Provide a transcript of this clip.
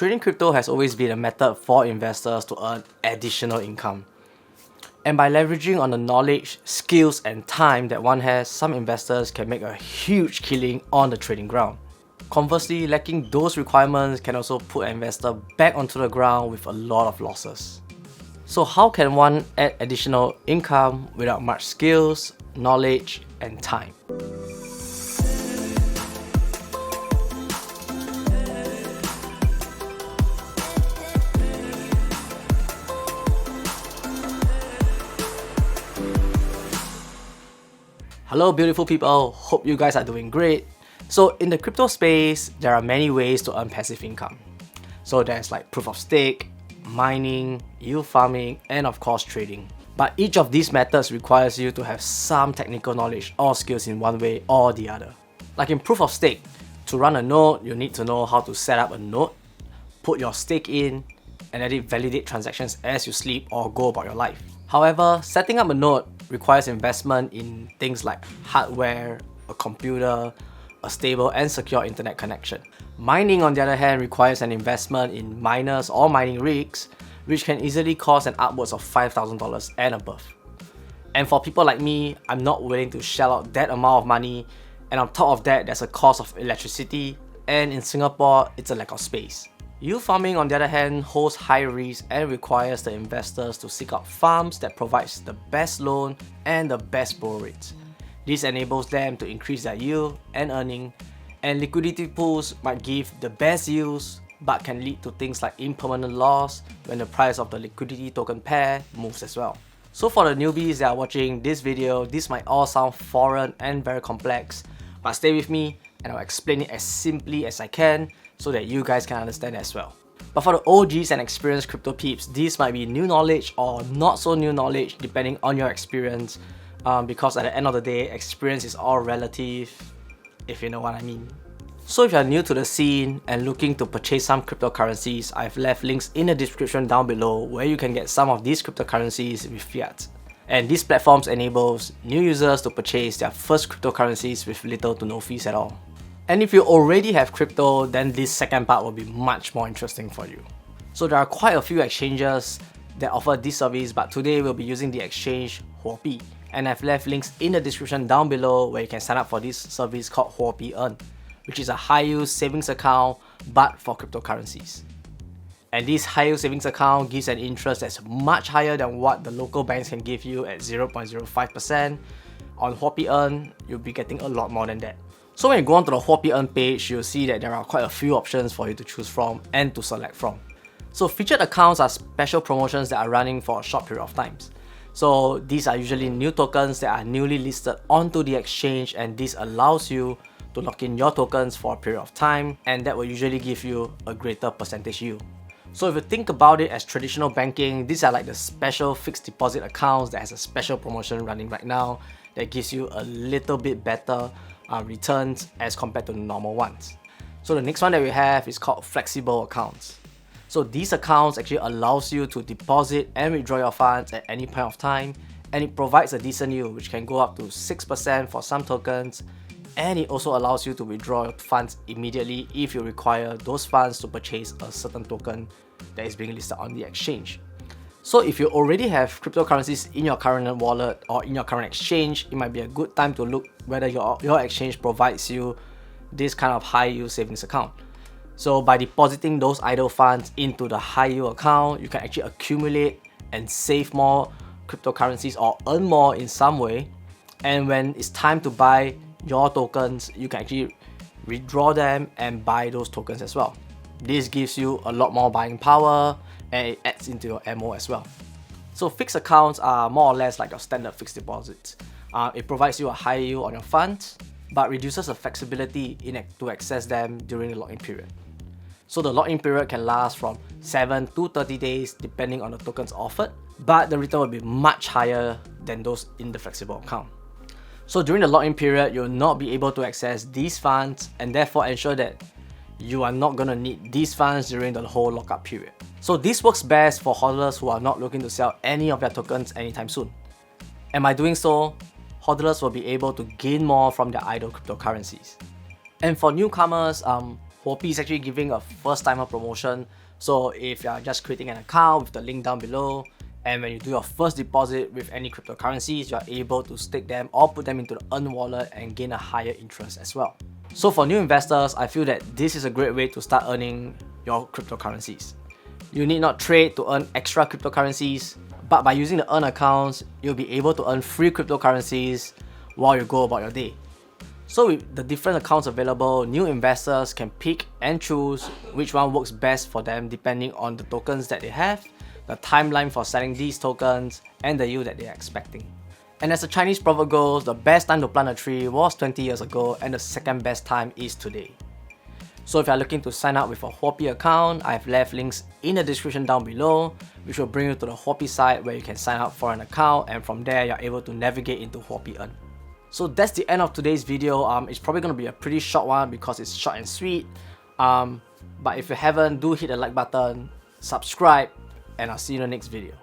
Trading crypto has always been a method for investors to earn additional income. And by leveraging on the knowledge, skills, and time that one has, some investors can make a huge killing on the trading ground. Conversely, lacking those requirements can also put an investor back onto the ground with a lot of losses. So how can one add additional income without much skills, knowledge, and time? Hello beautiful people, hope you guys are doing great. So in the crypto space, there are many ways to earn passive income. So there's like proof of stake, mining, yield farming, and of course trading. But each of these methods requires you to have some technical knowledge or skills in one way or the other. Like in proof of stake, to run a node, you need to know how to set up a node, put your stake in, and let it validate transactions as you sleep or go about your life. However, setting up a node requires investment in things like hardware, a computer, a stable and secure internet connection. Mining, on the other hand, requires an investment in miners or mining rigs, which can easily cost an upwards of $5,000 and above. And for people like me, I'm not willing to shell out that amount of money, and on top of that, there's a cost of electricity, and in Singapore, it's a lack of space. Yield farming, on the other hand, holds high risk and requires the investors to seek out farms that provides the best loan and the best borrow rates. This enables them to increase their yield and earning, and liquidity pools might give the best yields but can lead to things like impermanent loss when the price of the liquidity token pair moves as well. So for the newbies that are watching this video, this might all sound foreign and very complex, but stay with me and I'll explain it as simply as I can so that you guys can understand as well. But for the OGs and experienced crypto peeps, this might be new knowledge or not so new knowledge depending on your experience, because at the end of the day, experience is all relative, if you know what I mean. So if you're new to the scene and looking to purchase some cryptocurrencies, I've left links in the description down below where you can get some of these cryptocurrencies with fiat. And these platforms enables new users to purchase their first cryptocurrencies with little to no fees at all. And if you already have crypto, then this second part will be much more interesting for you. So there are quite a few exchanges that offer this service, but today we'll be using the exchange Huobi. And I've left links in the description down below where you can sign up for this service called Huobi Earn, which is a high-yield savings account but for cryptocurrencies. And this high-yield savings account gives an interest that's much higher than what the local banks can give you at 0.05%. On Huobi Earn, you'll be getting a lot more than that. So when you go onto the Huobi Earn page, you'll see that there are quite a few options for you to choose from and to select from. So featured accounts are special promotions that are running for a short period of times. So these are usually new tokens that are newly listed onto the exchange, and this allows you to lock in your tokens for a period of time, and that will usually give you a greater percentage yield. So if you think about it as traditional banking, these are like the special fixed deposit accounts that has a special promotion running right now that gives you a little bit better returns as compared to the normal ones. So the next one that we have is called flexible accounts. So these accounts actually allows you to deposit and withdraw your funds at any point of time, and it provides a decent yield which can go up to 6% for some tokens, and it also allows you to withdraw your funds immediately if you require those funds to purchase a certain token that is being listed on the exchange. So if you already have cryptocurrencies in your current wallet or in your current exchange, it might be a good time to look whether your exchange provides you this kind of high yield savings account. So by depositing those idle funds into the high yield account, you can actually accumulate and save more cryptocurrencies or earn more in some way. And when it's time to buy your tokens, you can actually withdraw them and buy those tokens as well. This gives you a lot more buying power and it adds into your ammo as well. So fixed accounts are more or less like your standard fixed deposits. It provides you a high yield on your funds, but reduces the flexibility to access them during the lock-in period. So the lock-in period can last from 7 to 30 days depending on the tokens offered, but the return will be much higher than those in the flexible account. So during the lock-in period, you'll not be able to access these funds, and therefore ensure that you are not going to need these funds during the whole lockup period. So this works best for hodlers who are not looking to sell any of their tokens anytime soon. And by doing so, hodlers will be able to gain more from their idle cryptocurrencies. And for newcomers, Huobi is actually giving a first timer promotion. So if you are just creating an account with the link down below, and when you do your first deposit with any cryptocurrencies, you are able to stake them or put them into the Earn wallet and gain a higher interest as well. So for new investors, I feel that this is a great way to start earning your cryptocurrencies. You need not trade to earn extra cryptocurrencies, but by using the Earn accounts, you'll be able to earn free cryptocurrencies while you go about your day. So with the different accounts available, new investors can pick and choose which one works best for them depending on the tokens that they have, the timeline for selling these tokens, and the yield that they are expecting. And as the Chinese proverb goes, the best time to plant a tree was 20 years ago and the second best time is today. So if you are looking to sign up with a Huobi account, I've left links in the description down below, which will bring you to the Huobi site where you can sign up for an account, and from there you're able to navigate into Huobi Earn. So that's the end of today's video. It's probably going to be a pretty short one because it's short and sweet. But if you haven't, do hit the like button, subscribe, and I'll see you in the next video.